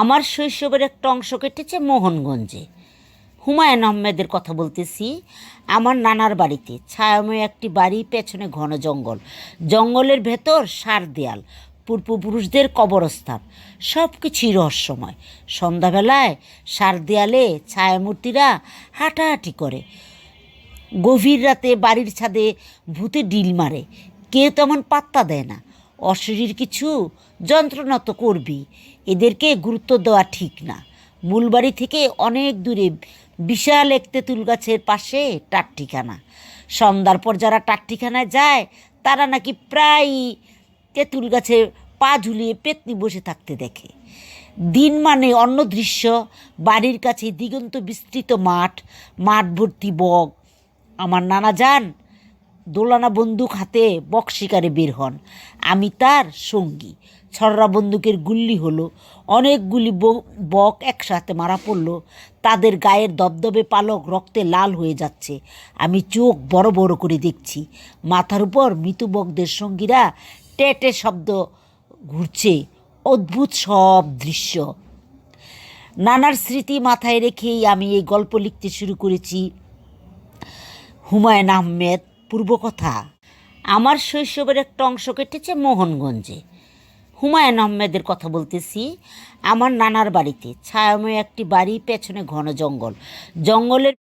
আমার শৈশবের একটা অংশ কেটেছে মোহনগঞ্জে। হুমায়ুন আহমেদের কথা বলতেছি। আমার নানার বাড়িতে ছায়াময় একটি বাড়ি, পেছনে ঘন জঙ্গল, জঙ্গলের ভেতর সার দেয়াল, পূর্বপুরুষদের কবরস্থান, সব কিছুই রহস্যময়। সন্ধ্যাবেলায় সার দেয়ালে ছায়ামূর্তিরা হাঁটাহাঁটি করে। গভীর রাতে বাড়ির ছাদে ভূতে ডিল মারে, কেউ তেমন পাত্তা দেয় না। অশরীর কিছু যন্ত্রণা তো করবি, এদেরকে গুরুত্ব দেওয়া ঠিক না। মূল বাড়ি থেকে অনেক দূরে বিশাল এক তেঁতুল গাছের পাশে টাট্টিখানা। সন্ধ্যার পর যারা টাট্টিখানায় যায় তারা নাকি প্রায়ই তেঁতুল গাছে পা ঝুলিয়ে পেতনি বসে থাকতে দেখে। দিন মানে অন্য দৃশ্য। বাড়ির কাছে দিগন্ত বিস্তৃত মাঠ, মাঠ ভর্তি বক। আমার নানা যান দোলানা বন্দুক হাতে বক শিকারে বের হন, আমি তার সঙ্গী। ছড়রা বন্দুকের গুল্লি হলো, অনেকগুলি বক একসাথে মারা পড়ল। তাদের গায়ের দবদবে পালক রক্তে লাল হয়ে যাচ্ছে। আমি চোখ বড় বড় করে দেখছি। মাথার উপর মৃত বকদের সঙ্গীরা টেটে শব্দ ঘুরছে। অদ্ভুত সব দৃশ্য। নানার স্মৃতি মাথায় রেখেই আমি এই গল্প লিখতে শুরু করেছি। হুমায়ুন আহমেদ, পূর্বকথা। আমার শৈশবের একটা অংশ কেটেছে মোহনগঞ্জে। হুমায়ুন আহমেদের কথা বলতেছি। আমার নানার বাড়িতে ছায়াময় একটি বাড়ি, পেছনে ঘন জঙ্গল, জঙ্গলের